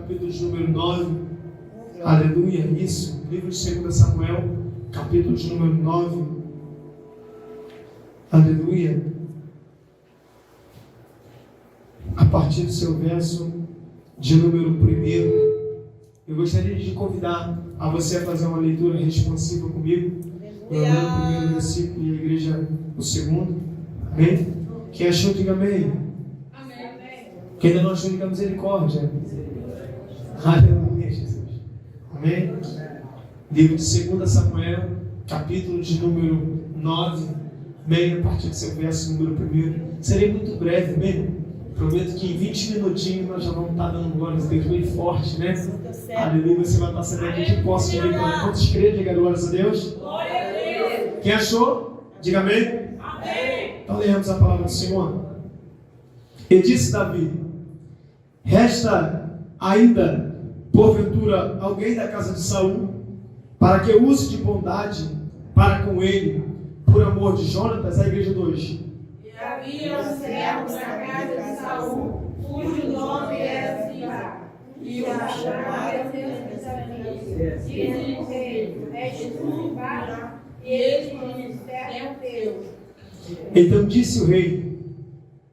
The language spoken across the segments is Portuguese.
capítulo de número 9. Aleluia, isso. Livro de 2 Samuel, capítulo de número 9. Aleluia. A partir do seu verso de número 1. Eu gostaria de convidar a você a fazer uma leitura responsiva comigo. Eu leio o primeiro versículo e a igreja o segundo. Amém? Quem achou, diga amém. Amém. Quem ainda não achou, diga misericórdia. Aleluia, Jesus. Amém? Livro de 2 Samuel, capítulo de número 9. Amém? A partir do seu verso número 1. Serei muito breve, amém? Prometo que em 20 minutinhos nós já vamos estar dando glórias a Deus bem forte, né? Aleluia, você vai estar sabendo aqui de posse de glória. Quantos creem, diga glórias a Deus? Glória a Deus. Quem achou? Diga amém. Amém. Então leamos a palavra do Senhor. E disse Davi: resta ainda, porventura, alguém da casa de Saul, para que eu use de bondade para com ele, por amor de Jonatas, a igreja 2. E havia um servo na casa de Saul, cujo nome era Ziba, e o chamava seus amigos. Disse-lhe o rei: és tu Ziba? E ele disse: servo teu. Então disse o rei: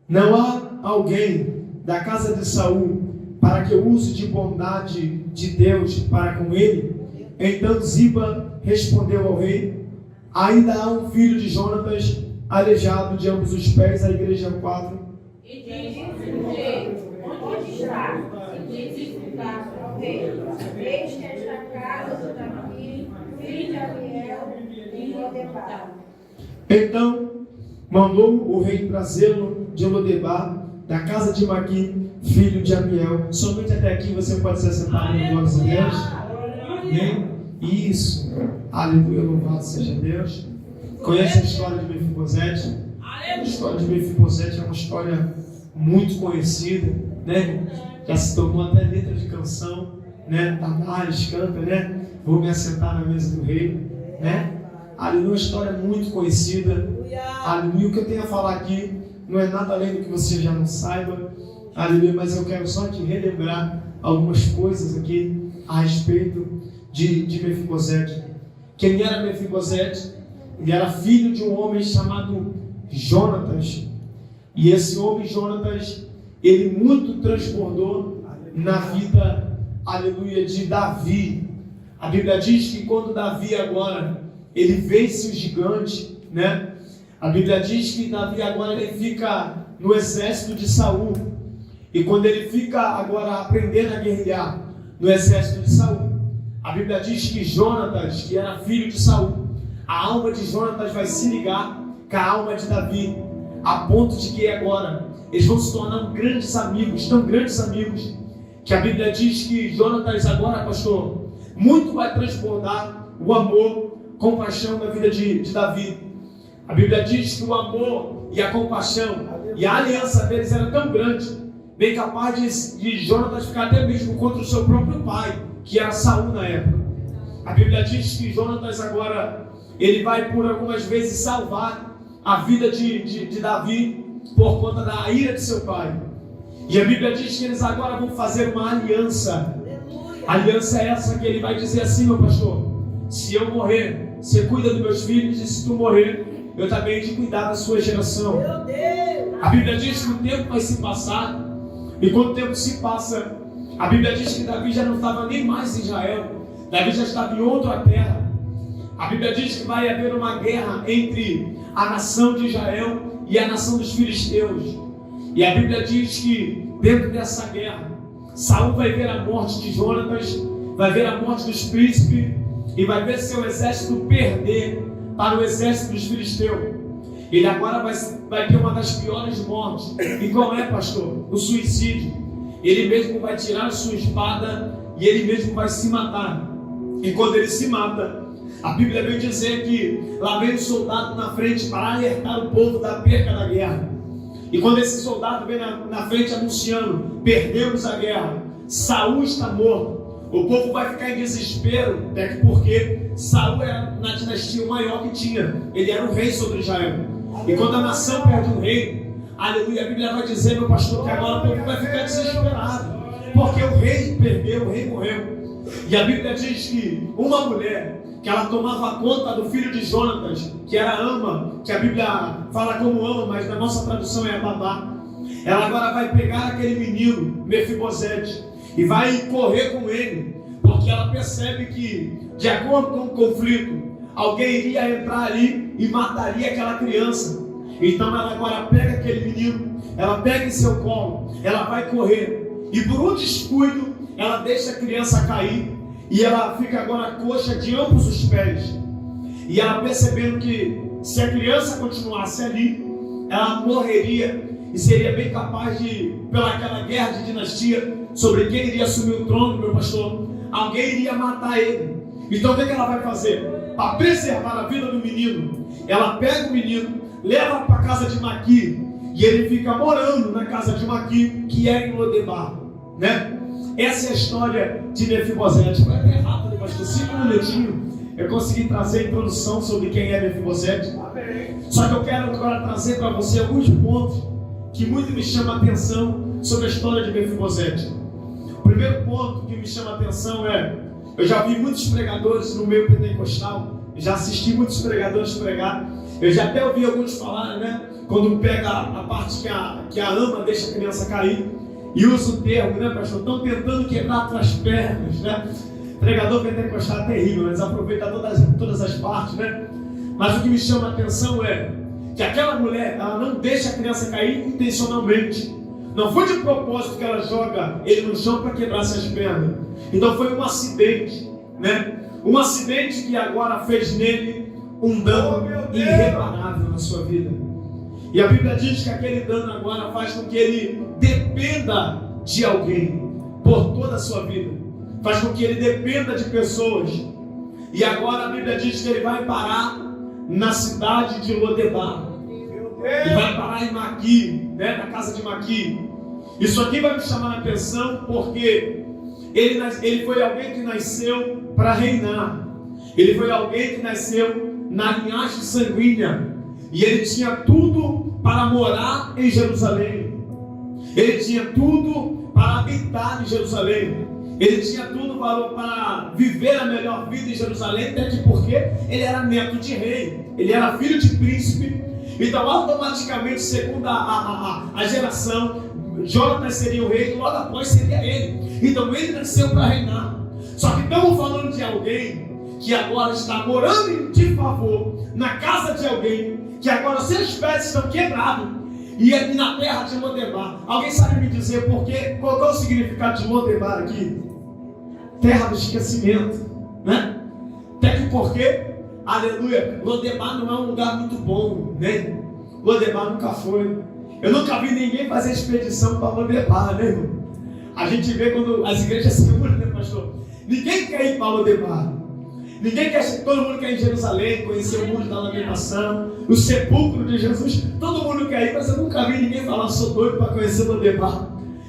não há alguém da casa de Saul para que eu use de bondade de Deus para com ele? Então Ziba respondeu ao rei: ainda há um filho de Jonatas aleijado de ambos os pés. A igreja 4. E disse o rei: onde está? E disse Ziba ao rei: eis que esta casa de Davi, filho de Abiel, em Lodebar. Então mandou o rei trazê-lo de Lodebar, da casa de Maqui, filho de Amiel. Somente até aqui você pode se assentar no glórias a Deus. Amém? Isso. Aleluia, louvado seja Deus. Conhece a história de Mefibosete? A história de Mefibosete é uma história muito conhecida, né? Já se tornou até letra de canção, né? Tamares canta, né? Vou me assentar na mesa do rei, né? Aleluia, uma história muito conhecida. Aleluia, o que eu tenho a falar aqui não é nada além do que você já não saiba. Aleluia, mas eu quero só te relembrar algumas coisas aqui a respeito de Mefibosete. Quem era Mefibosete? Ele era filho de um homem chamado Jonatas. E esse homem, Jonatas, ele muito transbordou na vida, aleluia, de Davi. A Bíblia diz que quando Davi agora, ele vence o gigante, né? A Bíblia diz que Davi agora ele fica no exército de Saul. E quando ele fica agora aprendendo a guerrear no exército de Saul, a Bíblia diz que Jonatas, que era filho de Saul, a alma de Jonatas vai se ligar com a alma de Davi, a ponto de que agora eles vão se tornar grandes amigos, tão grandes amigos, que a Bíblia diz que Jonatas agora, pastor, muito vai transbordar o amor, compaixão na vida de Davi. A Bíblia diz que o amor e a compaixão e a aliança deles era tão grande, bem capaz de Jonatas ficar até mesmo contra o seu próprio pai, que era Saul na época. A Bíblia diz que Jonatas agora ele vai por algumas vezes salvar a vida de Davi por conta da ira de seu pai. E a Bíblia diz que eles agora vão fazer uma aliança. Aliança é essa que ele vai dizer assim: meu pastor, se eu morrer, você cuida dos meus filhos, e se tu morrer, eu também hei de cuidar da sua geração. A Bíblia diz que o tempo vai se passar, e quando o tempo se passa, a Bíblia diz que Davi já não estava nem mais em Israel, Davi já estava em outra terra. A Bíblia diz que vai haver uma guerra entre a nação de Israel e a nação dos filisteus. E a Bíblia diz que dentro dessa guerra, Saul vai ver a morte de Jonatas, vai ver a morte dos príncipes e vai ver seu exército perder para o exército dos filisteus. Ele agora vai ter uma das piores mortes. E qual é, pastor? O suicídio. Ele mesmo vai tirar a sua espada e ele mesmo vai se matar. E quando ele se mata, a Bíblia vem dizer que lá vem um soldado na frente para alertar o povo da perca da guerra. E quando esse soldado vem na frente anunciando: perdemos a guerra, Saul está morto, o povo vai ficar em desespero, até porque Saul era na dinastia o maior que tinha, ele era o rei sobre Israel. E quando a nação perde um rei, aleluia, a Bíblia vai dizer, meu pastor, que agora o povo vai ficar desesperado. Porque o rei perdeu, o rei morreu. E a Bíblia diz que uma mulher, que ela tomava conta do filho de Jonatas, que era ama, que a Bíblia fala como ama, mas na nossa tradução é babá. Ela agora vai pegar aquele menino, Mefibosete, e vai correr com ele, porque ela percebe que, de acordo com o conflito, alguém iria entrar ali e mataria aquela criança. Então ela agora pega aquele menino, ela pega em seu colo, ela vai correr, e por um descuido, ela deixa a criança cair, e ela fica agora coxa de ambos os pés. E ela percebendo que se a criança continuasse ali, ela morreria e seria bem capaz de, pelaquela guerra de dinastia, sobre quem iria assumir o trono, meu pastor, alguém iria matar ele. Então o que ela vai fazer? Para preservar a vida do menino, ela pega o menino, leva para a casa de Maqui, e ele fica morando na casa de Maqui, que é em Lodebar, né? Essa é a história de Mefibosete. Foi até rápido, pastor, 5 minutinhos eu consegui trazer a introdução sobre quem é Mefibosete. Só que eu quero agora trazer para você alguns pontos que muito me chamam a atenção sobre a história de Mefibosete. O primeiro ponto que me chama a atenção é: eu já vi muitos pregadores no meio pentecostal, já assisti muitos pregadores pregar, eu já até ouvi alguns falar, né? Quando pega a parte que a ama deixa a criança cair, e usa o termo, né, pastor? Estão tentando quebrar tuas pernas, né? Pregador pentecostal é terrível, eles aproveitam todas as partes, né? Mas o que me chama a atenção é que aquela mulher, ela não deixa a criança cair intencionalmente. Não foi de propósito que ela joga ele no chão para quebrar as pernas. Então foi um acidente, né? Um acidente que agora fez nele um dano irreparável na sua vida. E a Bíblia diz que aquele dano agora faz com que ele dependa de alguém por toda a sua vida. Faz com que ele dependa de pessoas. E agora a Bíblia diz que ele vai parar na cidade de Lodebar. E vai parar em Maqui, né, na casa de Maqui. Isso aqui vai me chamar a atenção porque ele foi alguém que nasceu para reinar. Ele foi alguém que nasceu na linhagem sanguínea. E ele tinha tudo para morar em Jerusalém. Ele tinha tudo para habitar em Jerusalém. Ele tinha tudo para viver a melhor vida em Jerusalém, até que porque ele era neto de rei, ele era filho de príncipe. Então automaticamente, segundo a geração, Jonatas seria o rei e logo após seria ele. Então ele nasceu para reinar. Só que estamos falando de alguém que agora está morando de favor na casa de alguém, que agora seus pés estão quebrados, e na terra de Lodebar. Alguém sabe me dizer por quê? Qual é o significado de Lodebar aqui? Terra do esquecimento, né? Até que porque, aleluia, Lodebar não é um lugar muito bom, né? Lodebar nunca foi. Eu nunca vi ninguém fazer expedição para Lodebar, né, irmão? A gente vê quando as igrejas se reúnem, né, pastor? Ninguém quer ir para Lodebar. Ninguém quer, todo mundo quer ir em Jerusalém, conhecer o muro da lamentação, o sepulcro de Jesus. Todo mundo quer ir, mas eu nunca vi ninguém falar: sou doido para conhecer Lodebar.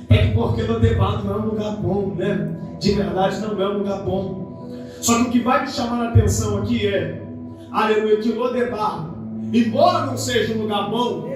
É porque Lodebar não é um lugar bom, né? De verdade, não é um lugar bom. Só que o que vai me chamar a atenção aqui é, aleluia, que Lodebar, embora não seja um lugar bom,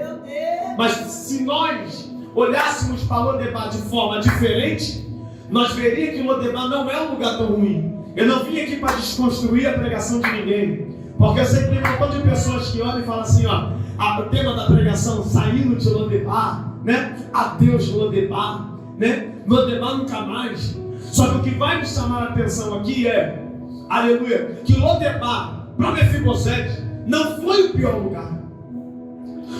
mas se nós olhássemos para Lodebar de forma diferente, nós veríamos que Lodebar não é um lugar tão ruim. Eu não vim aqui para desconstruir a pregação de ninguém, porque eu sempre tenho um montão de pessoas que olham e falam assim, ó, o tema da pregação, saindo de Lodebar, né? Adeus Lodebar, né? Lodebar nunca mais. Só que o que vai me chamar a atenção aqui é, aleluia, que Lodebar para Mefibosete não foi o pior lugar.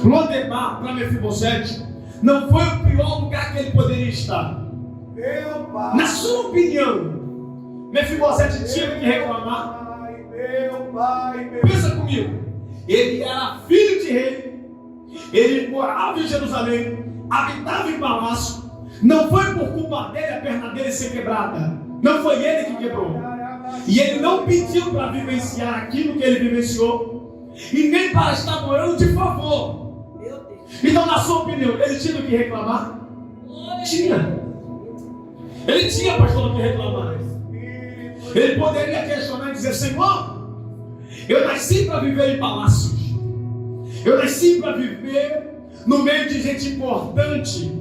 Lodebar para Mefibosete não foi o pior lugar que ele poderia estar. Na sua opinião, Mefibosete tinha que reclamar? Pensa comigo. Ele era filho de rei, ele morava em Jerusalém, habitava em palácio. Não foi por culpa dele a perna dele ser quebrada. Não foi ele que quebrou. E ele não pediu para vivenciar aquilo que ele vivenciou, e nem para estar morando de favor. Então, na sua opinião, ele tinha o que reclamar? Tinha. Ele tinha, pastor, o que reclamar. Ele poderia questionar e dizer: Senhor, eu nasci para viver em palácios. Eu nasci para viver no meio de gente importante.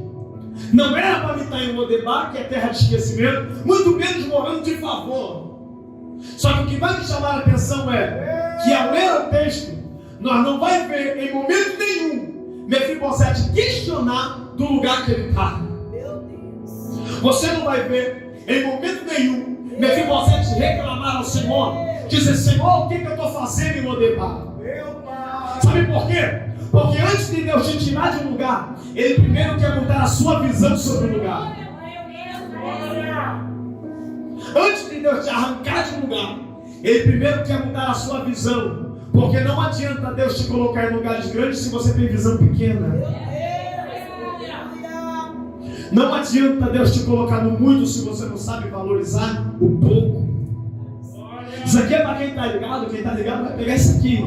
Não era para mim estar em Lodebar, que é terra de esquecimento, muito menos morando de favor. Só que o que vai me chamar a atenção é que ao ler o texto, nós não vai ver em momento nenhum Mefibosete questionar do lugar que ele está. Você não vai ver em momento nenhum Mefibosete reclamar ao Senhor, dizer: Senhor, o que eu estou fazendo em Lodebar? Sabe por quê? Porque antes de Deus te tirar de um lugar, Ele primeiro quer mudar a sua visão sobre o lugar. Antes de Deus te arrancar de um lugar, Ele primeiro quer mudar a sua visão. Porque não adianta Deus te colocar em lugares grandes se você tem visão pequena. Não adianta Deus te colocar no muito se você não sabe valorizar o pouco. Isso aqui é para quem está ligado vai pegar isso aqui.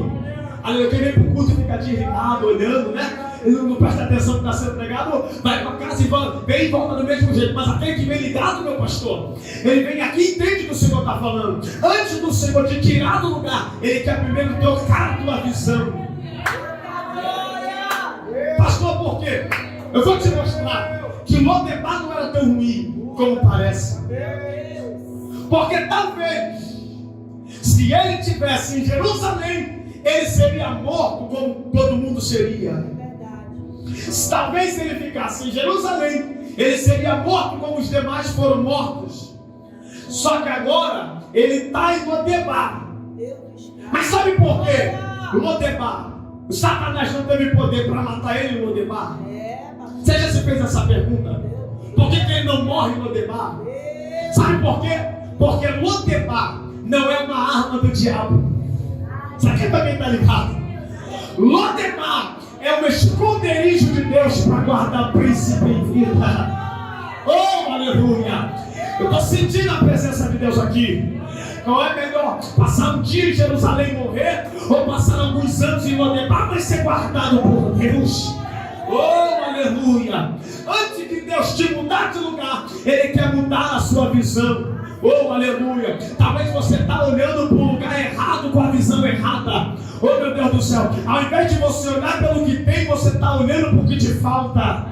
Aí quem vem para o culto e fica desligado, olhando, né? Ele não presta atenção no que está sendo pregado, vai para casa e vem e volta do mesmo jeito. Mas aquele que vem ligado, meu pastor, ele vem aqui e entende o que o Senhor está falando. Antes do Senhor te tirar do lugar, Ele quer primeiro tocar a tua visão. Pastor, por quê? Eu vou te mostrar que Lodebar não era tão ruim como parece. Porque talvez, se ele estivesse em Jerusalém, ele seria morto como todo mundo seria. Talvez se ele ficasse em Jerusalém, ele seria morto como os demais foram mortos. Só que agora ele está em Lodebar. Mas sabe por quê? Lodebar, o Satanás não teve poder para matar ele em Lodebar. Você já se fez essa pergunta? Por que ele não morre em Lodebar? Sabe por quê? Porque Lodebar não é uma arma do diabo. Isso aqui também está ligado. Lodebar é um esconderijo de Deus para guardar príncipe em vida. Oh, aleluia! Eu estou sentindo a presença de Deus aqui. Qual é melhor? Passar um dia em Jerusalém e morrer? Ou passar alguns anos em Lodebar, mas ser guardado por Deus? Oh, aleluia! Antes de Deus te mudar de lugar, Ele quer mudar a sua visão. Oh, aleluia! Talvez você está olhando para o lugar errado com a visão errada. Oh, meu Deus do céu! Ao invés de você olhar pelo que tem, você está olhando para o que te falta.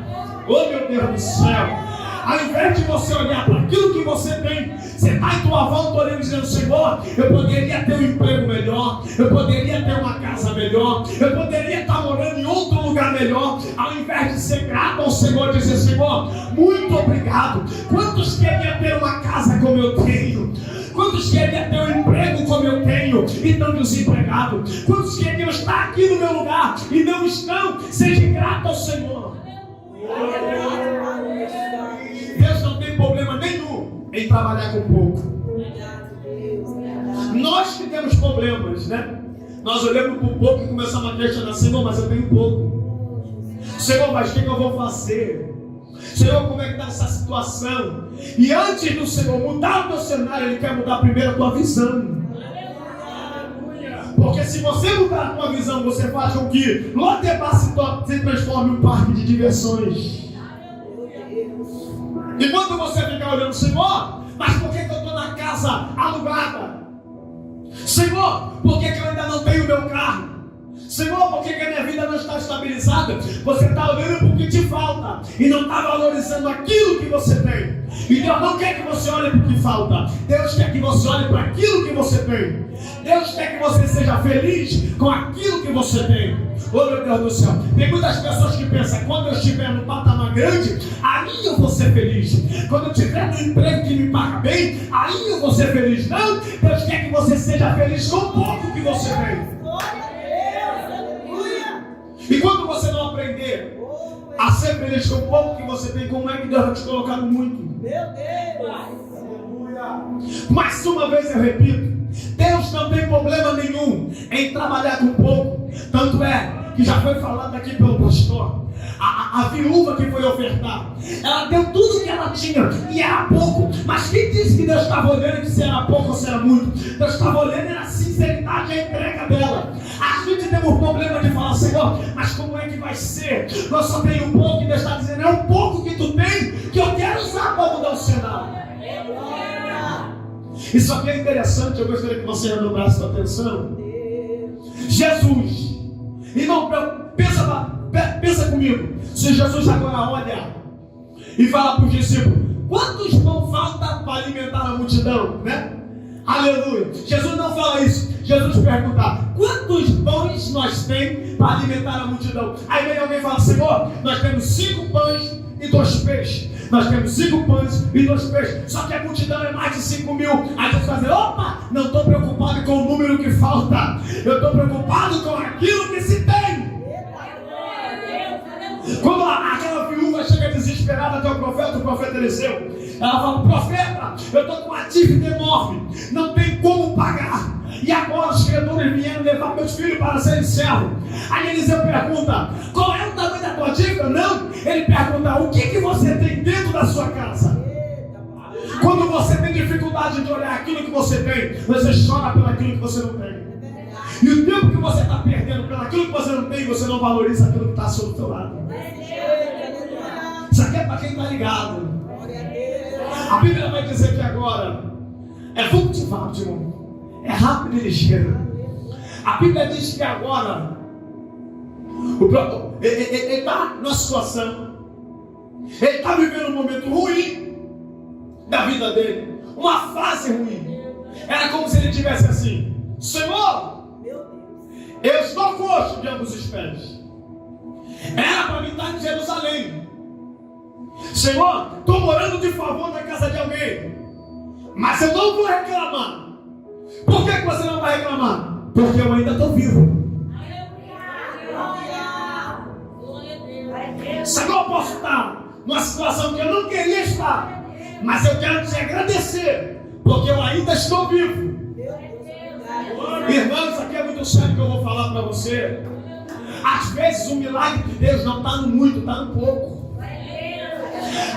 Oh, meu Deus do céu! Ao invés de você olhar para aquilo que você tem, você está em tua volta olhando e dizendo: Senhor, eu poderia ter um emprego melhor, eu poderia ter uma casa melhor, eu poderia estar morando em outro lugar melhor. Ao invés de ser grato ao Senhor, dizer: Senhor, muito obrigado. Quantos queriam ter uma casa como eu tenho? Quantos queriam ter um emprego como eu tenho e estão desempregados? Quantos queriam estar aqui no meu lugar e não estão? Seja grato ao Senhor. Deus não tem problema nenhum em trabalhar com pouco. Nós que temos problemas, né? Nós olhamos para o pouco e começamos a questionar: Senhor, mas eu tenho pouco. Senhor, mas o que eu vou fazer? Senhor, como é que está essa situação? E antes do Senhor mudar o teu cenário, Ele quer mudar primeiro a tua visão. Porque se você mudar a tua visão, você faz com que Lodebar se transforme em um parque de diversões. E quando você ficar olhando: Senhor, mas por que eu estou na casa alugada? Senhor, por que eu ainda não tenho meu carro? Senhor, por que a minha vida não está estabilizada? Você está olhando para o que te falta e não está valorizando aquilo que você tem. E Deus não quer que você olhe para o que falta. Deus quer que você olhe para aquilo que você tem. Deus quer que você seja feliz com aquilo que você tem. Oh, meu Deus do céu, tem muitas pessoas que pensam: quando eu estiver no patamar grande, aí eu vou ser feliz. Quando eu tiver no emprego que me paga bem, aí eu vou ser feliz. Não, Deus quer que você seja feliz com o pouco que você tem. E quando você não aprender a ser feliz com o pouco que você tem, como é que Deus vai te colocar no muito? Meu Deus! Mais uma vez eu repito: Deus não tem problema nenhum em trabalhar com pouco. Tanto é que já foi falado aqui pelo pastor. A viúva que foi ofertar, ela deu tudo que ela tinha e era pouco. Mas quem disse que Deus estava olhando se era pouco ou se era muito? Deus estava olhando a sinceridade e a entrega dela. A gente tem um problema de falar: Senhor, mas como é que vai ser? Eu só tenho pouco. E Deus está dizendo: é um pouco que tu tem que eu quero usar para mudar o cenário. Isso aqui é interessante. Eu gostaria que você redobrasse sua atenção. Jesus, irmão, pensa comigo. Se Jesus agora olha e fala para os discípulos: quantos pão falta para alimentar a multidão, né? Aleluia. Jesus não fala isso. Jesus pergunta: quantos pães nós temos para alimentar a multidão? Aí vem alguém e fala: Senhor, nós temos 5 pães e 2 peixes. Nós temos 5 pães e 2 peixes. Só que a multidão é mais de 5 mil. Aí Jesus fala: opa, não estou preocupado com o número que falta. Eu estou preocupado com aquilo que se tem. Quando aquela viúva chega desesperada até o profeta Eliseu, ela fala: profeta, eu estou com uma dívida enorme, não tem como pagar. E agora os credores vieram levar meus filhos para serem servos. Aí Eliseu pergunta: qual é o tamanho da tua dívida? Não, ele pergunta: o que você tem dentro da sua casa? Quando você tem dificuldade de olhar aquilo que você tem, você chora pelo aquilo que você não tem. E o tempo que você está perdendo pelo aquilo que você não tem, você não valoriza aquilo que está sobre o seu lado. Isso aqui é para quem está ligado. A Bíblia vai dizer que agora é irmão. É rápido e ligeiro. A Bíblia diz que agora ele está numa situação, ele está vivendo um momento ruim da vida dele, uma fase ruim. Era como se ele tivesse assim: Senhor, eu estou coxo de ambos os pés. Era para mim estar em Jerusalém. Senhor, estou morando de favor na casa de alguém, mas eu não vou reclamar. Por que você não vai reclamar? Porque eu ainda estou vivo. Senhor, eu posso estar numa situação que eu não queria estar, mas eu quero te agradecer, porque eu ainda estou vivo. Irmãos, isso aqui é muito sério que eu vou falar para você. Às vezes o milagre de Deus não está no muito, está no pouco.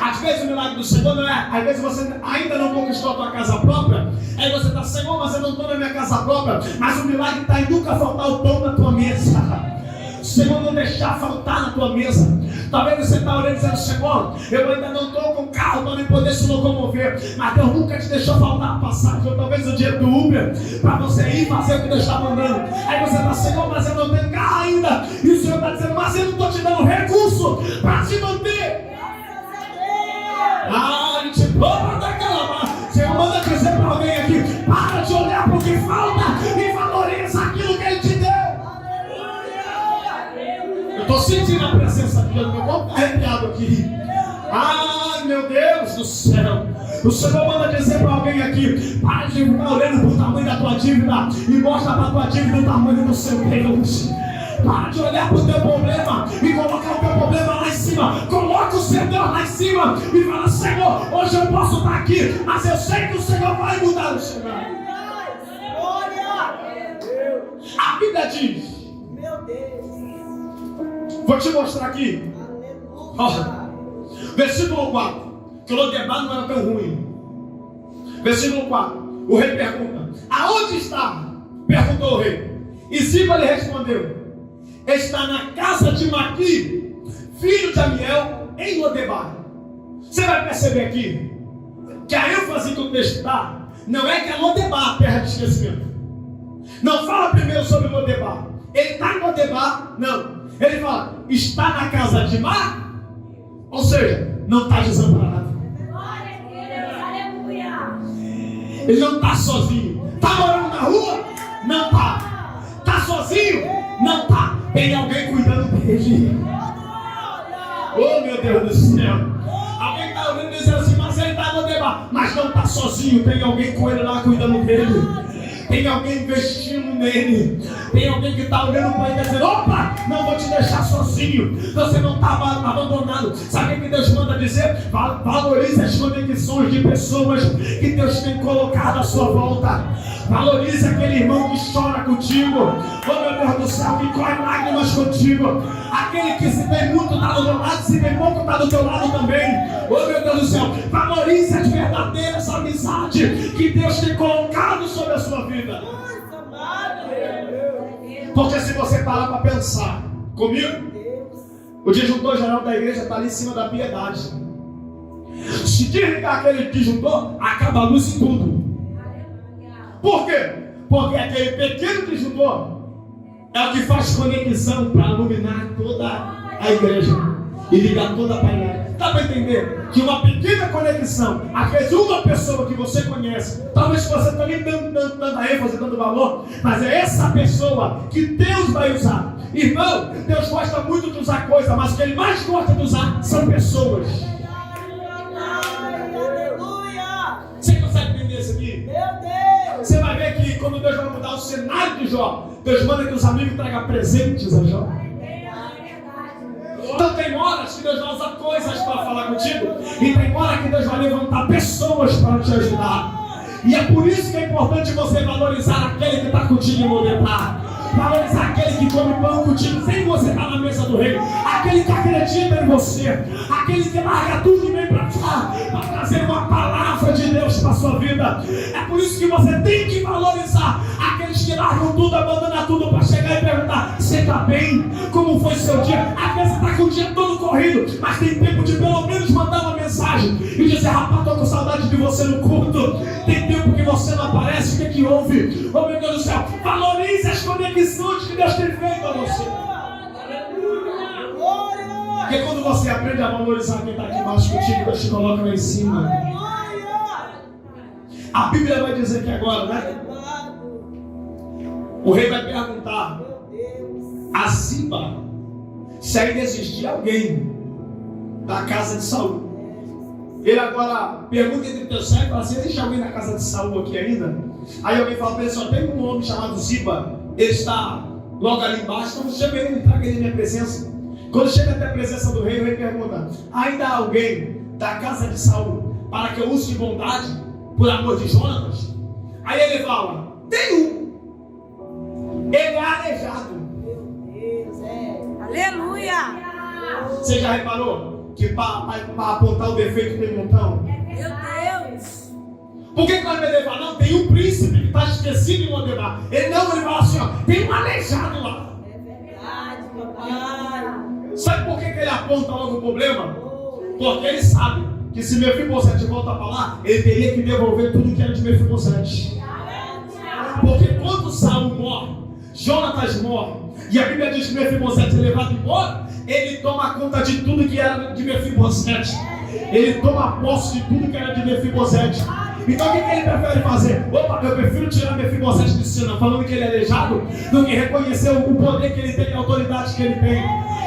Às vezes o milagre do Senhor não é. Às vezes você ainda não conquistou a tua casa própria. Aí você está: Senhor, mas eu não estou na minha casa própria. Mas o milagre está em nunca faltar o pão na tua mesa. O Senhor não deixar faltar na tua mesa. Talvez você está orando dizendo: Senhor, eu ainda não estou com carro para me poder se locomover, mas Deus nunca te deixou faltar a passagem, ou talvez o dinheiro do Uber, para você ir fazer o que Deus está mandando. Aí você está: Senhor, mas eu não tenho carro ainda. E o Senhor está dizendo: mas eu não estou te dando recurso para te manter. A gente pode daquela. Senhor manda dizer para alguém aqui: para de olhar para o que falta e valoriza aquilo que Ele te deu. Eu estou sentindo a presença de Deus, meu corpo está arrepiado aqui. Ai, meu Deus do céu. O Senhor manda dizer para alguém aqui: para de ficar olhando para o tamanho da tua dívida e mostra para a tua dívida o tamanho do seu Deus. Para de olhar para o teu problema e colocar o teu problema lá em cima. Coloca o seu Deus lá em cima e fala: Senhor, hoje eu posso estar aqui, mas eu sei que o Senhor vai mudar o cenário. A Bíblia diz, vou te mostrar aqui, versículo 4, que o Lodebar não era tão ruim. Versículo 4, o rei pergunta: aonde está? Perguntou o rei. E Ziba lhe respondeu: está na casa de Maqui, filho de Amiel, em Lodebar. Você vai perceber aqui que a ênfase que o texto dá não é que é Lodebar, terra de esquecimento. Não fala primeiro sobre Lodebar. Ele está em Lodebar, não. Ele fala: está na casa de Mar, ou seja, não está desamparado. Ele não está sozinho. Está morando na rua? Não está. Está sozinho? Não está. Tem alguém cuidando dele. Oh, meu Deus do céu. Alguém está ouvindo dizer assim: mas ele está no debate. Mas não está sozinho. Tem alguém com ele lá cuidando dele. Tem alguém investindo nele. Tem alguém que está olhando para ele e dizendo: opa, não vou te deixar sozinho. Você não está abandonado. Sabe o que Deus manda dizer? Valorize as conexões de pessoas que Deus tem colocado à sua volta. Valorize aquele irmão que chora contigo. Oh, meu Deus do céu, que corre lágrimas contigo. Aquele que se tem muito está do teu lado, se tem pouco está do teu lado também. Oh, meu Deus do céu, valorize as verdadeiras amizades que Deus tem colocado sobre a sua vida. Porque se você parar para pensar comigo, o disjuntor geral da igreja está ali em cima da piedade. Se desligar aquele disjuntor, acaba a luz em tudo. Por quê? Porque aquele pequeno disjuntor é o que faz conexão para iluminar toda a igreja e ligar toda a painel. Dá para entender que uma pequena conexão, às vezes uma pessoa que você conhece, talvez você está nem dando ênfase, dando valor, mas é essa pessoa que Deus vai usar. Irmão, Deus gosta muito de usar coisas, mas o que Ele mais gosta de usar são pessoas. Você consegue entender isso aqui? Meu Deus! Você vai ver que quando Deus vai mudar o cenário de Jó, Deus manda que os amigos tragam presentes a Jó. Então tem horas que Deus vai usar coisas para falar contigo, e tem hora que Deus vai levantar pessoas para te ajudar. E é por isso que é importante você valorizar aquele que está contigo em Lodebar. Valorizar aquele que come pão contigo sem você estar na mesa do rei. Aquele que acredita em você. Aquele que larga tudo e vem para cá para trazer uma palavra de Deus para a sua vida. É por isso que você tem que valorizar aqueles que largam tudo, abandonam tudo para chegar e perguntar: você está bem? Como foi seu dia? Às vezes você está com o dia todo corrido, mas tem tempo de pelo menos mandar uma mensagem e dizer: rapaz, estou com saudade de você no culto. Tem tempo que você não aparece, o que é que houve? Oh meu Deus do céu, valorize as conexões que Deus tem feito a você. Porque quando você aprende a valorizar quem está aqui embaixo contigo, Deus te coloca lá em cima. A Bíblia vai dizer que agora, né? O rei vai perguntar a Ziba se ainda existia alguém da casa de Saul. Ele agora pergunta entre teus servos e fala assim: existe alguém na casa de Saul aqui ainda? Aí alguém fala para ele: só tem um homem chamado Ziba, ele está logo ali embaixo, então chama ele, traga ele na minha presença. Quando chega até a presença do rei, o rei pergunta: ainda há alguém da casa de Saul para que eu use de bondade por amor de Jonatas? Aí ele fala: tem um, ele é aleijado. Meu Deus, Aleluia! Você já reparou que para apontar o defeito tem um montão? Meu Deus! Por que nós vai levar? Não, tem um príncipe que está esquecido em Lodebar. Ele fala assim: ó, tem um aleijado lá. É verdade, papai. Sabe por que ele aponta logo o problema? Porque ele sabe que se Mefibosete volta para lá, ele teria que devolver tudo que era de Mefibosete. Porque quando Saul morre, Jonatas morre, e a Bíblia diz que Mefibosete é levado embora, ele toma conta de tudo que era de Mefibosete. Ele toma posse de tudo que era de Mefibosete. Então o que ele prefere fazer? Opa, eu prefiro tirar Mefibosete de cena, falando que ele é aleijado, do que reconhecer o poder que ele tem, a autoridade que ele tem.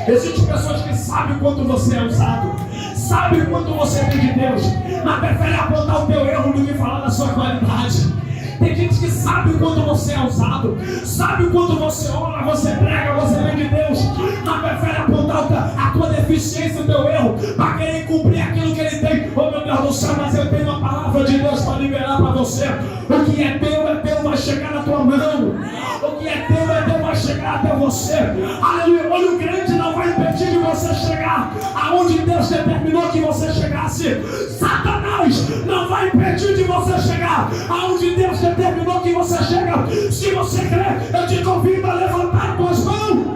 Existem pessoas que sabem o quanto você é usado, sabem o quanto você tem de Deus, mas prefere apontar o teu erro do que falar da sua qualidade. Tem gente que sabe o quanto você é usado, sabe o quanto você ora, você prega, você vem de Deus, mas prefere apontar a tua deficiência, o teu erro, para querer cumprir aquilo que ele tem. Oh meu Deus do céu, mas eu tenho uma palavra de Deus para liberar para você. O que é teu, vai chegar na tua mão. O que é teu, vai chegar até você. Aleluia, olho grande não vai impedir de você chegar aonde Deus determinou que você chegasse. Satanás não vai impedir de você chegar aonde Deus determinou que você chega. Se você crer, eu te convido a levantar as tuas mãos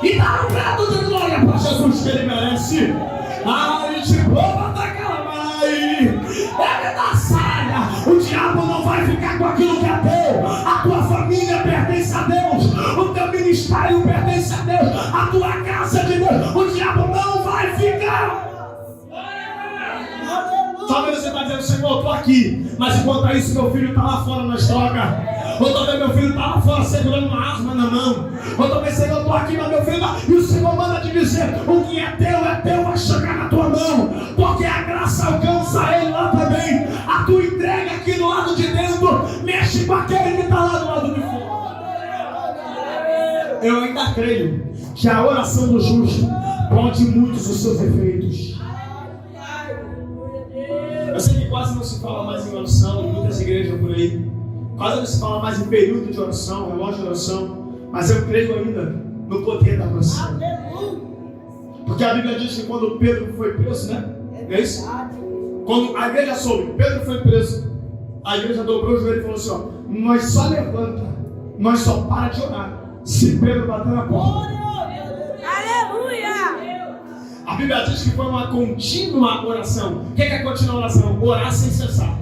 e dar um grado de glória para Jesus que ele merece. Ai, de boa daquela mãe, ele da saia. O diabo não vai ficar com aquilo que é teu. A tua família pertence a Deus, o teu ministério pertence a Deus, a tua casa é de Deus. O diabo não vai ficar. Talvez você está dizendo: Senhor, eu estou aqui, mas enquanto isso meu filho está lá fora nas drogas. Ou talvez meu filho está lá fora segurando uma arma na mão. Ou talvez, Senhor, eu estou aqui, mas meu filho está... E o Senhor manda te dizer: o que é teu, vai chegar na tua mão. Porque a graça alcança ele lá também. A tua entrega aqui do lado de dentro mexe com aquele que está lá do lado de fora. Eu ainda creio que a oração do justo pode muitos dos seus efeitos. Eu sei que quase não se fala mais em oração em muitas igrejas por aí. Quase não se fala mais em período de oração, relógio de oração. Mas eu creio ainda no poder da oração. Porque a Bíblia diz que quando Pedro foi preso, né? É isso? Quando a igreja soube, Pedro foi preso, a igreja dobrou o joelho e falou assim: ó, nós só levanta, nós só para de orar se Pedro bater na porta. Aleluia! A Bíblia diz que foi uma contínua oração. O que é contínua oração? Orar sem cessar.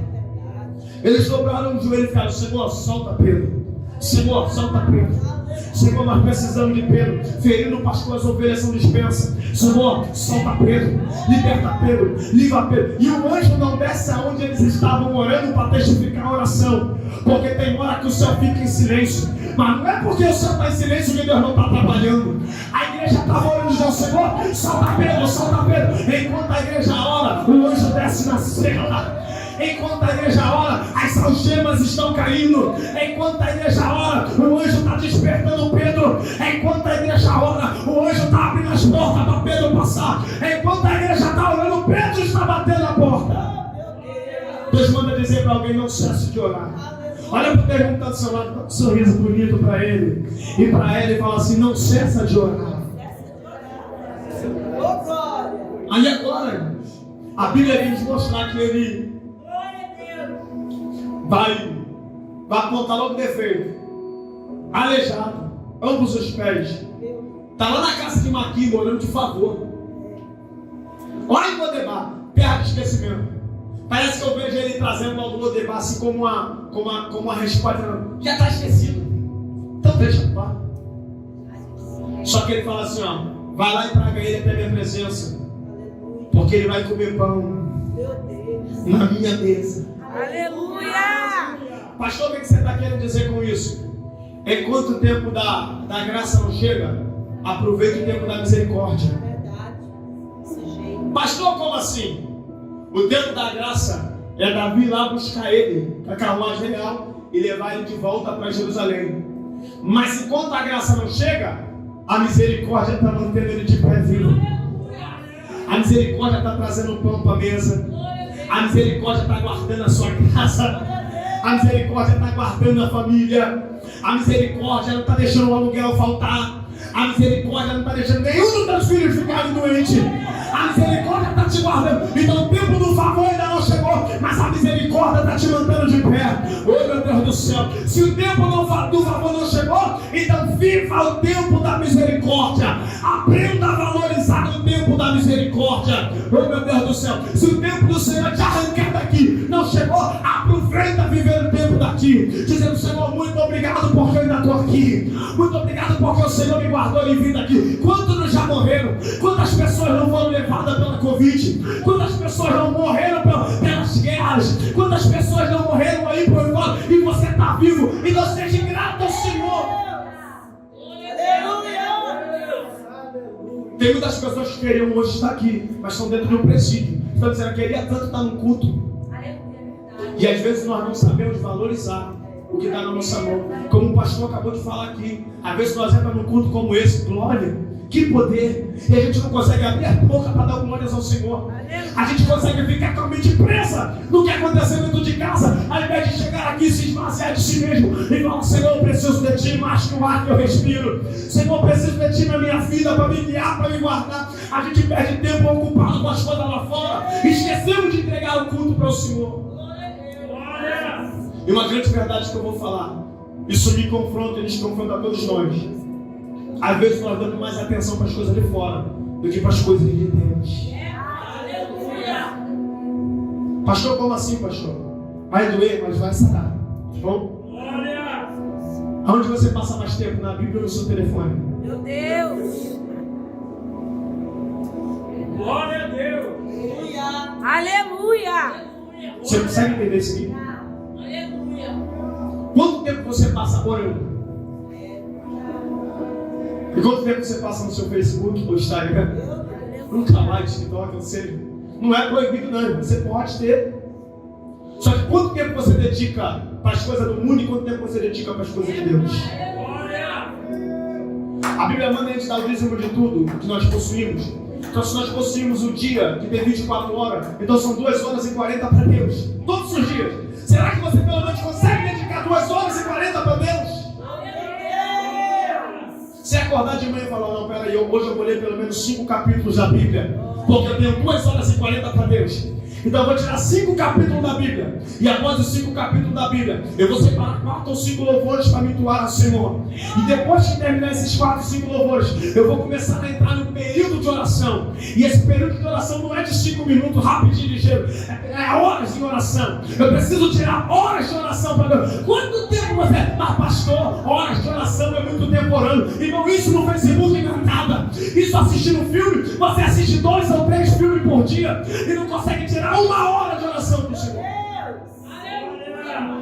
Eles dobraram o joelho e ficaram: Senhor, solta Pedro. Senhor, solta Pedro. Senhor, nós precisamos de Pedro. Ferindo o pastor, as ovelhas são dispensas. Senhor, solta Pedro, liberta Pedro, livra Pedro. E o anjo não desce aonde eles estavam orando para testificar a oração. Porque tem hora que o céu fica em silêncio. Mas não é porque o céu está em silêncio que Deus não está trabalhando. A igreja estava orando e dizendo: Senhor, solta Pedro, solta Pedro. Enquanto a igreja ora, o anjo desce na cela. Enquanto a igreja ora, as algemas estão caindo. Enquanto a igreja ora, o anjo está despertando Pedro. Enquanto a igreja ora, o anjo está abrindo as portas para Pedro passar. Enquanto a igreja está orando, Pedro está batendo a porta. Deus manda dizer para alguém: não cesse de orar. Olha para o teu irmão que está do seu lado, dá um sorriso bonito para ele. E para ela, ele fala assim: não cessa de orar. Aí agora, a Bíblia vem nos mostrar que ele vai apontar logo defeito. Aleijado, ambos os pés. Está lá na casa de Maqui, morando de favor. Olha em Lodebar, terra de esquecimento. Parece que eu vejo ele trazendo ao Lodebar assim como uma resposta. Já está esquecido. Então deixa lá. Só que ele fala assim: ó, vai lá e traga ele até minha presença. Porque ele vai comer pão na minha mesa. Aleluia! Pastor, o que você está querendo dizer com isso? Enquanto o tempo da graça não chega, aproveite o tempo da misericórdia. Pastor, como assim? O tempo da graça é Davi lá buscar ele, com a carruagem real, e levar ele de volta para Jerusalém. Mas enquanto a graça não chega, a misericórdia está mantendo ele de pé vivo. A misericórdia está trazendo pão para a mesa. A misericórdia está guardando a sua casa. A misericórdia está guardando a família. A misericórdia não está deixando o aluguel faltar. A misericórdia não está deixando nenhum dos teus filhos ficarem doentes. A misericórdia está te guardando. Então o tempo do favor ainda não chegou, mas a misericórdia está te mantendo de pé. Oh, meu Deus do céu. Se o tempo do favor não chegou, então viva o tempo da misericórdia. Aprenda a valorizar o tempo da misericórdia. Oh, meu Deus do céu. Se o tempo do Senhor te arrancar daqui não chegou, aproveita viver o tempo daqui. Dizendo: Senhor, muito obrigado porque eu ainda estou aqui. Muito obrigado porque o Senhor me guardou em vida aqui. Quantos já morreram? Quantas pessoas não foram levadas pela Covid? Quantas pessoas não morreram pelas guerras? Quantas pessoas não morreram aí por fora? E você está vivo. Então seja grato ao Senhor. Tem muitas pessoas que queriam hoje estar aqui, mas estão dentro de um presídio. Estão dizendo: eu queria tanto estar num culto. E às vezes nós não sabemos valorizar o que está na nossa mão. Como o pastor acabou de falar aqui, às vezes nós entramos num culto como esse, glória, que poder, e a gente não consegue abrir a boca para dar glórias ao Senhor. A gente consegue ficar com a mente presa no que aconteceu dentro de casa, ao invés de chegar aqui e se esvaziar de si mesmo e falar: Senhor, eu preciso de Ti mais que o ar que eu respiro. Senhor, eu preciso de Ti na minha vida para me guiar, para me guardar. A gente perde tempo ocupado com as coisas lá fora, esquecemos de entregar o culto para o Senhor. E uma grande verdade que eu vou falar, isso me confronta e nos confronta a todos nós. Às vezes nós damos mais atenção para as coisas de fora do que para as coisas de Deus. Pastor, como assim, pastor? Vai doer, mas vai sarar. Tá bom? Aonde você passa mais tempo? Na Bíblia ou no seu telefone? Meu Deus! Glória a Deus! Aleluia! Você consegue entender isso aqui? Quanto tempo você passa orando? E quanto tempo você passa no seu Facebook ou Instagram? Nunca mais, TikTok, não sei. Não é proibido não, você pode ter. Só que quanto tempo você dedica para as coisas do mundo e quanto tempo você dedica para as coisas de Deus? A Bíblia manda a gente dar o dízimo de tudo que nós possuímos. Então se nós possuímos o dia que tem 24 horas, então são 2 horas e 40 para Deus. Todos os dias. Será que você pelo menos consegue dedicar 2 horas e 40 para Deus? Se acordar de manhã e falar: não, peraí, hoje eu vou ler pelo menos 5 capítulos da Bíblia, porque eu tenho 2 horas e 40 para Deus. Então eu vou tirar 5 capítulos da Bíblia. E após os 5 capítulos da Bíblia, eu vou separar 4 ou 5 louvores para me doar ao Senhor. E depois que terminar esses 4 ou 5 louvores, eu vou começar a entrar no período de oração. E esse período de oração não é de 5 minutos, rapidinho, ligeiro. É horas de oração. Eu preciso tirar horas de oração para Deus. Quanto tempo você... pastor, horas de oração é muito tempo orando. Irmão, isso no Facebook não é nada. Isso assistindo filme, você assiste 2 ou 3 filmes por dia e não consegue tirar 1 hora de oração do Senhor.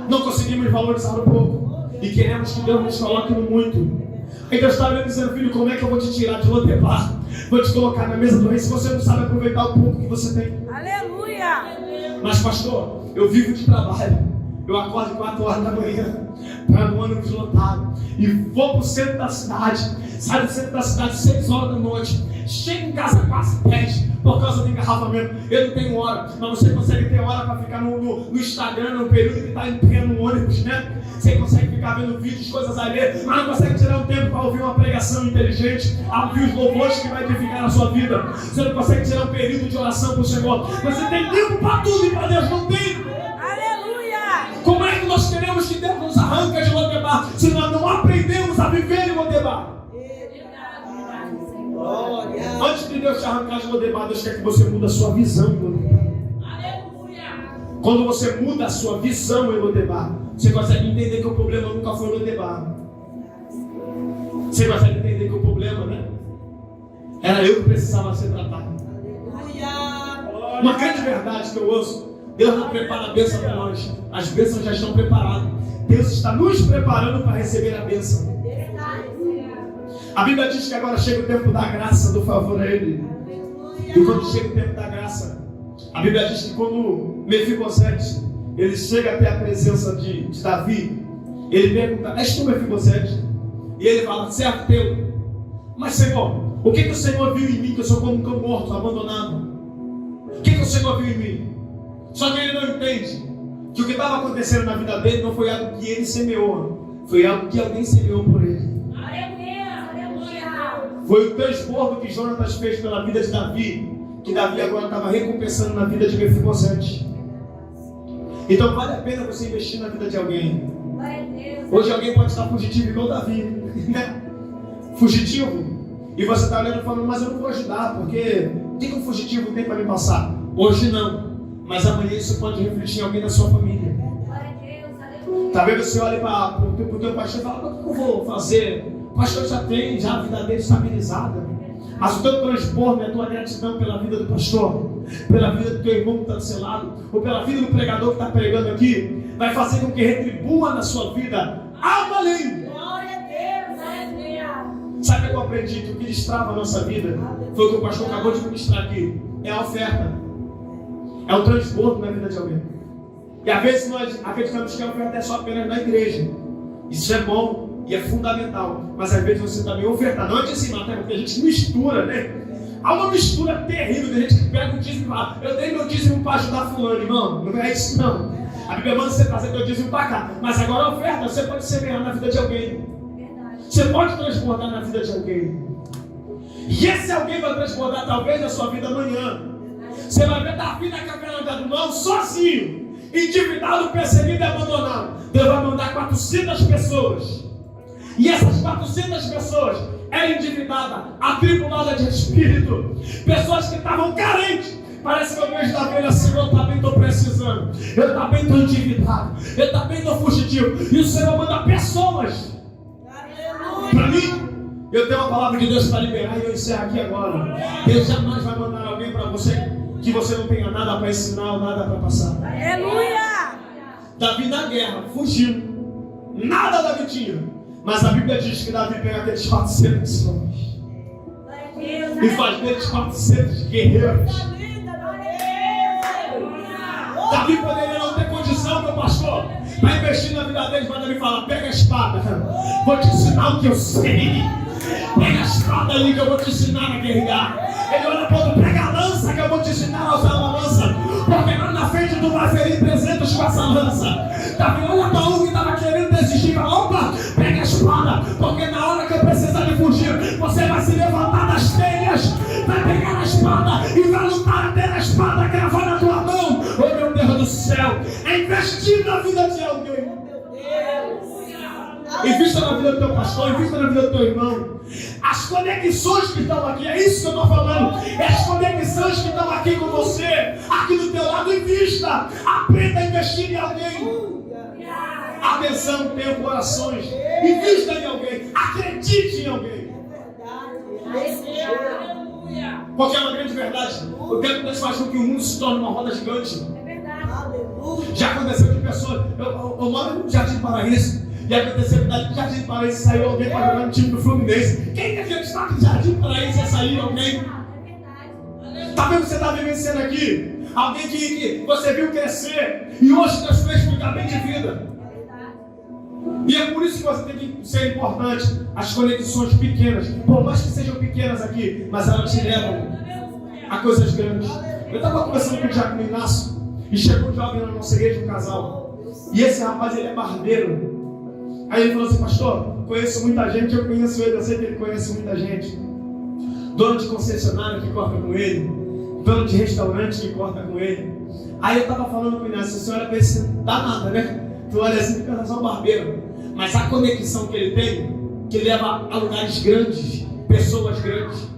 Não conseguimos valorizar um pouco e queremos que Deus nos coloque no muito. E Deus está me dizendo, filho, como é que eu vou te tirar de Lodebar? Vou te colocar na mesa do rei se você não sabe aproveitar o pouco que você tem. Aleluia! Mas pastor, eu vivo de trabalho. Eu acordo 4 horas da manhã para no ônibus lotado e vou para o centro da cidade. Saio do centro da cidade 6 horas da noite. Chego em casa quase 10 por causa do engarrafamento. Eu não tenho hora, mas você consegue ter hora para ficar no Instagram, no período que está em pé no ônibus, né? Você consegue ficar vendo vídeos, coisas ali, mas não consegue tirar um tempo para ouvir uma pregação inteligente, a ouvir os louvores que vai edificar a sua vida. Você não consegue tirar um período de oração para o Senhor. Você tem tempo para tudo e para Deus não tem. Aleluia! Como é que nós queremos que Deus nos arranque de Lodebar se nós não aprendemos a viver em Lodebar? Antes de Deus te arrancar de Lodebar, Deus quer que você mude a sua visão em Lodebar. Quando você muda a sua visão em Lodebar, você consegue entender que o problema nunca foi Lodebar. Você consegue entender que o problema, né? Era eu que precisava ser tratado. Uma grande verdade que eu ouço: Deus não prepara a bênção para nós. As bênçãos já estão preparadas. Deus está nos preparando para receber a bênção. A Bíblia diz que agora chega o tempo da graça, do favor a Ele. E quando chega o tempo da graça, a Bíblia diz que quando Mefibosete ele chega até a presença de Davi, ele pergunta: és tu, Mefibosete? E ele fala: servo teu. Mas Senhor, o que o Senhor viu em mim, que eu sou como um cão morto, abandonado? O que o Senhor viu em mim? Só que ele não entende que o que estava acontecendo na vida dele não foi algo que ele semeou, foi algo que alguém semeou por ele. Foi o transbordo que Jonatas fez pela vida de Davi, que Davi agora estava recompensando na vida de Mefibosete. Então vale a pena você investir na vida de alguém. Hoje alguém pode estar fugitivo igual Davi, né? Fugitivo. E você está olhando e falando: mas eu não vou ajudar, porque o que um fugitivo tem para me passar? Hoje não, mas amanhã isso pode refletir em alguém da sua família. Talvez você olhe para o teu pastor e fale: o que eu vou fazer? O pastor já tem a vida dele estabilizada. Mas o teu transbordo é a tua gratidão pela vida do pastor, pela vida do teu irmão que está do seu lado, ou pela vida do pregador que está pregando aqui, vai fazer com que retribua na sua vida algo além. Sabe o que eu aprendi? Que o que destrava a nossa vida foi o que o pastor acabou de ministrar aqui: é a oferta, é o transbordo na vida de alguém. E às vezes nós acreditamos que a oferta é só apenas na igreja. Isso é bom e é fundamental, mas às vezes você também oferta, não é de cima, porque a gente mistura, né? Há uma mistura terrível de gente que pega o dízimo e fala: eu dei meu dízimo para ajudar fulano. Irmão, não é isso não. A Bíblia manda você trazer teu dízimo para cá, mas agora a oferta você pode semear na vida de alguém. Você pode transbordar na vida de alguém. E esse alguém vai transbordar talvez na sua vida amanhã. Você vai ver Davi na caverna do Adulão sozinho, endividado, perseguido e abandonado. Deus vai mandar 400 pessoas. E essas 400 pessoas eram endividadas, atribuladas de espírito, pessoas que estavam carentes. Parece que eu vejo da velha assim: eu também estou precisando, eu também estou endividado, eu também estou fugitivo. E o Senhor manda pessoas para mim. Eu tenho uma palavra de Deus para liberar e eu encerro aqui agora. Deus jamais vai mandar alguém para você que você não tenha nada para ensinar ou nada para passar. Aleluia! Davi na guerra fugiu, nada Davi tinha. Mas a Bíblia diz que Davi pega aqueles 400 homens e faz deles 400 guerreiros. Davi poderia não ter condição, meu pastor, para investir na vida deles, mas Davi fala: pega a espada, vou te ensinar o que eu sei. Pega a espada ali que eu vou te ensinar a guerrear. Ele olha para o outro: pega a lança que eu vou te ensinar a usar uma lança, porque lá na frente tu vai ferir 300 com essa lança. Davi olha para um que estava querendo desistir e fala: opa, pega a espada, porque na hora que eu precisar de fugir, você vai se levantar das telhas, vai pegar a espada e vai lutar até a espada cravar na tua mão. Oh meu Deus do céu, é investir na vida de alguém. Invista na vida do teu pastor, invista na vida do teu irmão. As conexões que estão aqui, é isso que eu estou falando. É as conexões que estão aqui com você, aqui do teu lado. Invista, aprenda a investir em alguém. Atenção, tempo, orações. Invista em alguém. Acredite em alguém. Porque é uma grande verdade. O tempo Deus faz com que o mundo se torne uma roda gigante. Já aconteceu de pessoas. Eu moro no Jardim Paraíso. E aconteceu que no Jardim Paraíso saiu alguém para jogar no time do Fluminense. Quem acreditar que no Jardim Paraíso ia sair alguém? Tá vendo o que você está vivenciando aqui? Alguém que você viu crescer e hoje Deus fez ficar bem de vida. E é por isso que você tem que ser importante. As conexões pequenas, por mais que sejam pequenas aqui, mas elas te levam a coisas grandes. Eu estava conversando com o Diácono Inácio e chegou um jovem na nossa igreja, um casal. E esse rapaz, ele é barbeiro. Aí ele falou assim: pastor, conheço muita gente, eu conheço ele, eu sei que ele conhece muita gente. Dono de concessionário que corta com ele, dono de restaurante que corta com ele. Aí eu estava falando com o Inácio: a senhora pensa, dá nada, né? Tu olha assim e pensa só barbeiro. Mas a conexão que ele tem, que leva a lugares grandes, pessoas grandes.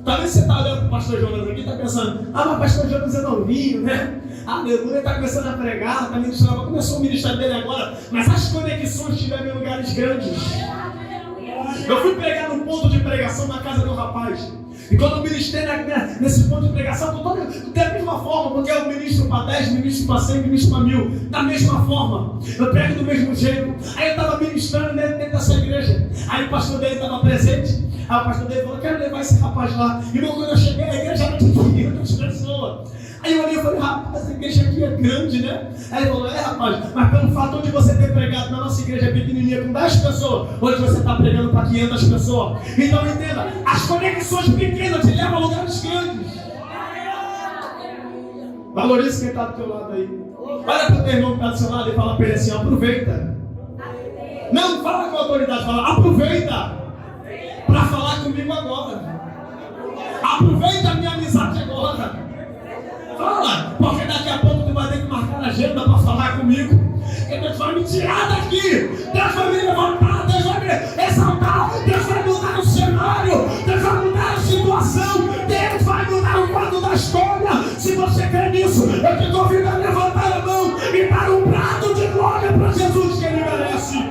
Talvez você está olhando para o pastor Jonas aqui e está pensando: ah, mas o pastor Jonas é novinho, né? Aleluia, está começando a pregar, está ministrando, começou o ministério dele agora. Mas as conexões te levam em lugares grandes. Eu fui pregar num ponto de pregação na casa de um rapaz. E quando eu ministrei nesse ponto de pregação, da mesma forma, porque eu ministro para 10, ministro para 100, ministro para 1000, da mesma forma, eu prego do mesmo jeito. Aí eu estava ministrando dentro dessa igreja, aí o pastor dele estava presente, aí o pastor dele falou: quero levar esse rapaz lá. E quando eu cheguei na igreja, era 500 pessoas. Aí eu olhei e falei: rapaz, essa igreja aqui é grande, né? Aí ele falou: é, rapaz, mas pelo fato de você ter pregado na nossa igreja pequenininha com 10 pessoas, hoje você está pregando para 500 pessoas. Então entenda, as conexões pequenas te levam a lugares grandes. Valorize quem está do teu lado aí. Olha para o teu irmão que está do seu lado e fala para ele assim: aproveita. Não fala com autoridade, fala: aproveita para falar comigo agora. Aproveita a minha amizade agora. Fala, porque daqui a pouco tu vai ter que marcar a agenda para falar comigo. Porque Deus vai me tirar daqui. Deus vai me levantar, Deus vai me exaltar, Deus vai mudar o cenário, Deus vai mudar a situação, Deus vai mudar o quadro da história. Se você crê nisso, eu te convido a levantar a mão e dar um prato de glória para Jesus que Ele merece.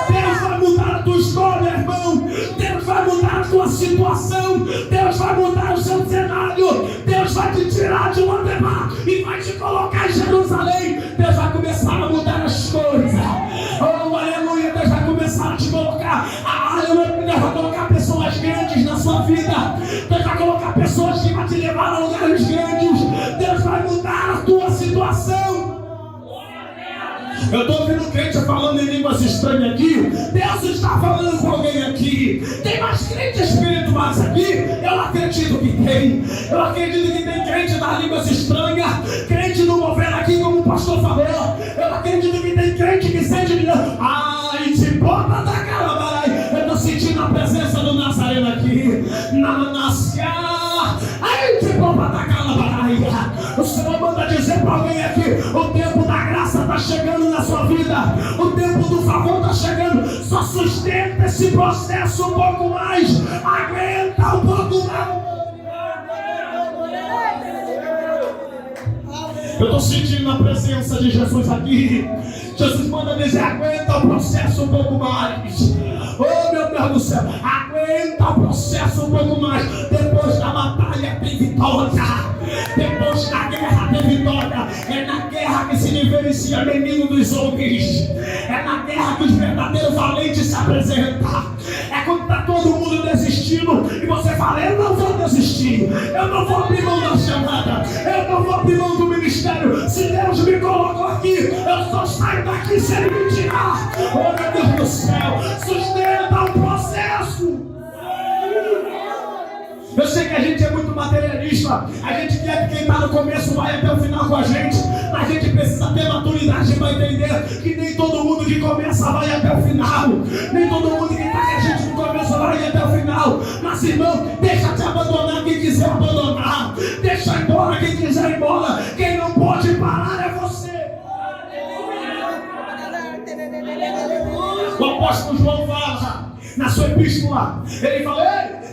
Deus vai mudar a tua história, irmão. Deus vai mudar a tua situação. Deus vai mudar o seu cenário. Deus vai te tirar de Lodebar e vai te colocar em Jerusalém. Deus vai começar a mudar as coisas. Oh, aleluia. Deus vai começar a te colocar. Deus vai colocar pessoas grandes na sua vida. Deus vai colocar pessoas que vão te levar a lugares grandes. Deus vai mudar a tua situação. Eu estou ouvindo crente falando em línguas estranhas aqui. Deus está falando com alguém aqui. Tem mais crentes espirituais aqui? Eu acredito que tem. Eu acredito que tem crente das línguas estranhas, crente do mover aqui, como o pastor falou. Eu acredito que tem crente que sente de ai, te bota da cara, barai. Eu estou sentindo a presença do Nazareno aqui. Ai, te bota da cara, barai. O Senhor manda dizer para alguém aqui: o tempo da graça está chegando na sua vida, o tempo do favor está chegando. Só sustenta esse processo um pouco mais, aguenta um pouco mais. Eu estou sentindo a presença de Jesus aqui. Jesus manda dizer: aguenta o processo um pouco mais. Oh, meu Deus do céu, aguenta o processo um pouco mais. Depois da batalha tem vitória. Depois da guerra tem vitória. É na guerra que se diferencia menino dos homens. É na guerra que os verdadeiros valentes se apresentam. É quando está todo mundo desistindo e você fala: eu não vou desistir, eu não vou abrir mão da chamada, eu não vou abrir mão do ministério. Se Deus me colocou aqui, eu só saio daqui se Ele me tirar. Oh, meu Deus do céu, sustenta o processo. Eu sei que a gente é muito materialista. A gente quer que quem está no começo vai até o final com a gente. A gente precisa ter maturidade para entender que nem todo mundo que começa vai até o final. Nem todo mundo que está com a gente no começo vai até o final. Mas, irmão, deixa te abandonar quem quiser abandonar. Deixa embora quem quiser ir embora. Quem não pode parar é você. O apóstolo João fala na sua epístola, ele fala: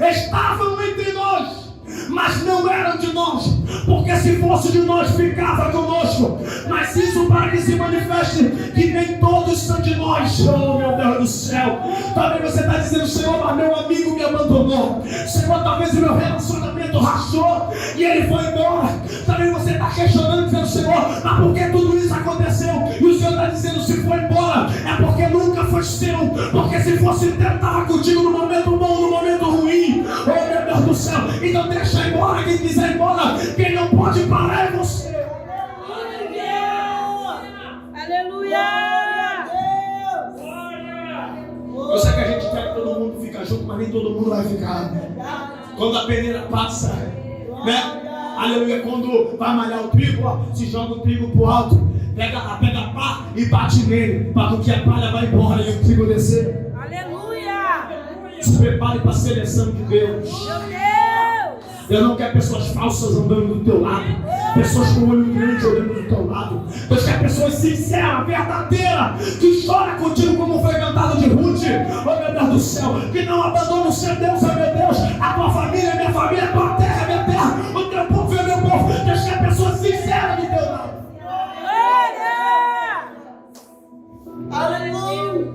estavam entre nós, mas não eram de nós. porque se fosse de nós, ficava conosco. Mas isso para que se manifeste que nem todos são de nós. Oh, meu Deus do céu. Talvez você está dizendo, Senhor, mas meu amigo me abandonou. Senhor, talvez o meu relacionamento rachou e ele foi embora. Talvez você está questionando, dizendo, Senhor, mas por que tudo isso aconteceu? E o Senhor está dizendo, se foi embora, é porque nunca foi seu. Porque se fosse teu, estava contigo no momento bom, no momento ruim. Oh, meu Deus do céu. Então deixa embora quem quiser ir embora. Quem não pode parar é você. Eu sei que a gente quer que todo mundo fique junto, mas nem todo mundo vai ficar. Quando a peneira passa, né? Aleluia, quando vai malhar o trigo, ó, se joga o trigo pro alto, pega a pá e bate nele, para que a palha vá embora e o trigo descer. Aleluia! Se prepare para a seleção de Deus. Meu Deus! Eu não quero pessoas falsas andando do teu lado, pessoas com o olho grande olhando do teu lado. Deus quer pessoas sinceras, verdadeiras, que choram contigo como foi cantado de Ruth. Oh, meu Deus do céu, que não abandona o seu Deus, oh meu Deus, a tua família é minha família, a tua terra é minha terra, o teu povo é meu povo. Deus quer pessoas sinceras do teu lado. Aleluia!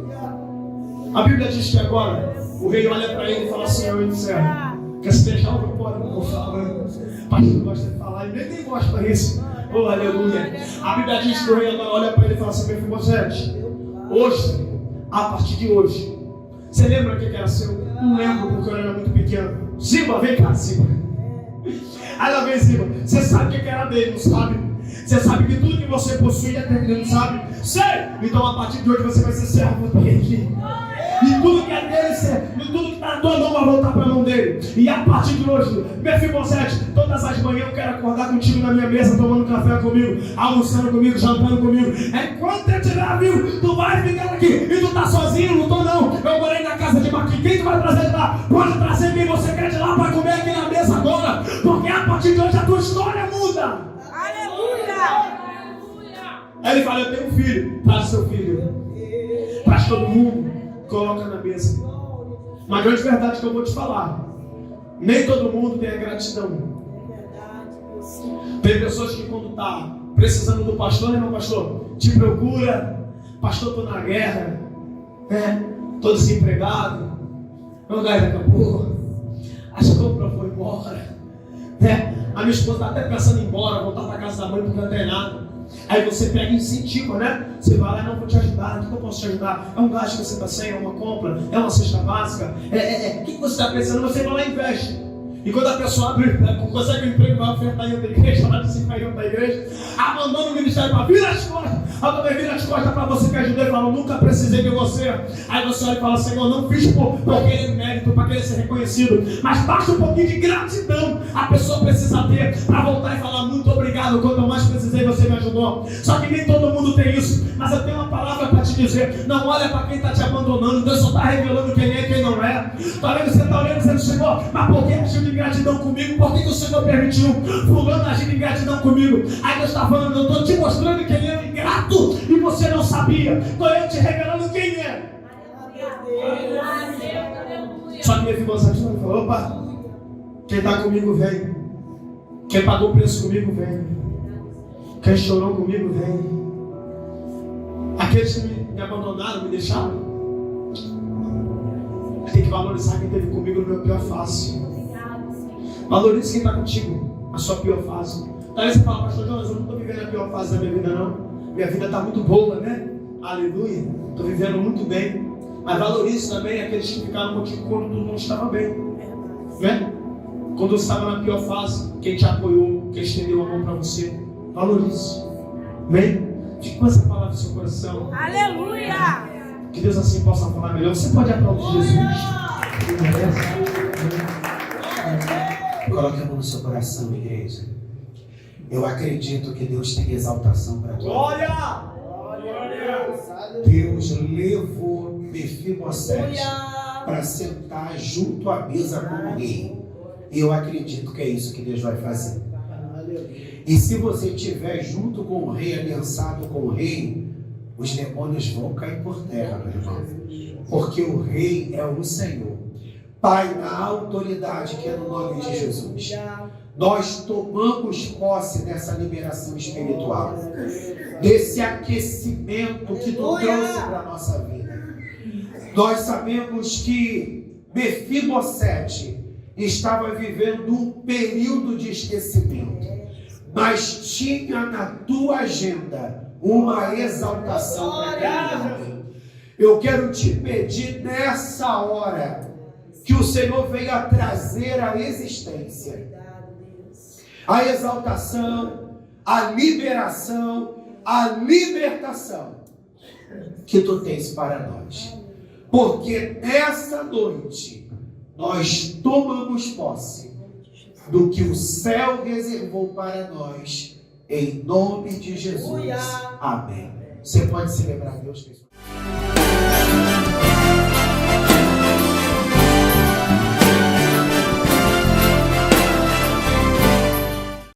A Bíblia diz que agora o rei olha para ele e fala assim, eu encerro. Quer se deixar o meu povo, eu falo. Pastor gosta de falar, e nem gosta disso. Oh, aleluia. A Bíblia diz que o rei agora olha para ele e fala assim, Mefibosete, hoje, a partir de hoje, você lembra o que era seu? Não lembro, porque eu era muito pequeno. Ziba, vem cá, Ziba. Aí lá vem Ziba. Você sabe o que era dele, não sabe? Você sabe que tudo que você possui é dele, não sabe? Sei! Então a partir de hoje você vai ser servo dele. E tudo que é dele, e tudo que está na tua mão vai voltar para a mão dele. E a partir de hoje, Mefibosete, todas as manhãs eu quero acordar contigo na minha mesa, tomando café comigo, almoçando comigo, jantando comigo. Enquanto eu estiver vivo, tu vai ficar aqui. E tu tá sozinho, não tô não. Eu morei na casa de Maqui. Quem tu vai trazer de lá? Pode trazer quem você quer de lá para comer aqui na mesa agora. Porque a partir de hoje a tua história muda. Aleluia! Aí ele fala, eu tenho um filho. Traz seu filho. Traz todo mundo. Coloca na mesa. Uma grande verdade que eu vou te falar. Nem todo mundo tem a gratidão. Tem pessoas que quando está precisando do pastor, né, meu pastor? Te procura. Pastor, estou na guerra. Estou desempregado. Meu gás acabou. As compras foram embora. A minha esposa está até pensando em ir embora, voltar para casa da mãe porque não tem nada. Aí você pega e incentiva, né? Você vai lá, não, vou te ajudar, o que eu posso te ajudar? É um gasto que você está sem, é uma compra, é uma cesta básica, o que você está pensando? Você vai lá e investe. E quando a pessoa abre, consegue um emprego, vai ofertar em outra igreja, vai desempenhar em outra igreja, abandona o ministério para virar as costas. Aí também vira as costas para você que ajudou e fala, nunca precisei de você. Aí você olha e fala, Senhor, não fiz por querer mérito, para querer ser reconhecido, mas basta um pouquinho de gratidão. A pessoa precisa ter para voltar e falar, muito obrigado, quando eu mais precisei você me ajudou. Só que nem todo mundo tem isso, mas eu tenho uma palavra para te dizer, não olha para quem está te abandonando, Deus só está revelando quem é e quem não é. Talvez você está olhando e dizendo, Senhor, mas por que agiu de gratidão comigo? Por que o Senhor permitiu fulano agir de gratidão comigo? Aí Deus está falando, eu estou te mostrando que ele é ingrato e você não sabia. Estou eu te revelando quem é. Só que Mefibosete falou, opa, quem está comigo vem. Quem pagou o preço comigo vem. Quem chorou comigo vem. Aqueles que me abandonaram, me deixaram. Tem que valorizar quem esteve comigo no meu pior fase. Valorize quem está contigo na sua pior fase. Talvez você fale, pastor Jonas, eu não estou vivendo a pior fase da minha vida não. Minha vida está muito boa, né? Aleluia. Estou vivendo muito bem. Mas valorize também aqueles que ficaram contigo quando tudo não estava bem. Né? Quando você estava na pior fase, quem te apoiou, quem estendeu a mão para você. Valorize. Amém? Fique com essa palavra no seu coração. Aleluia! Que Deus assim possa falar melhor. Você pode aplaudir Jesus. Coloque a mão no seu coração, igreja. Eu acredito que Deus tem exaltação para ti. Glória! Deus levou Mefibosete para sentar junto à mesa com o rei. E eu acredito que é isso que Deus vai fazer. E se você estiver junto com o rei, aliançado com o rei, os demônios vão cair por terra, meu irmão. Porque o rei é o Senhor. Pai, na autoridade que é no nome de Jesus, nós tomamos posse dessa liberação espiritual, desse aquecimento que tu trouxe para a nossa vida. Nós sabemos que Mefibosete estava vivendo um período de esquecimento, mas tinha na tua agenda uma exaltação para aquele homem. Eu quero te pedir nessa hora que o Senhor venha trazer a existência, a exaltação, a liberação, a libertação que tu tens para nós. Porque nessa noite nós tomamos posse do que o céu reservou para nós, em nome de Jesus. Amém. Você pode celebrar Deus.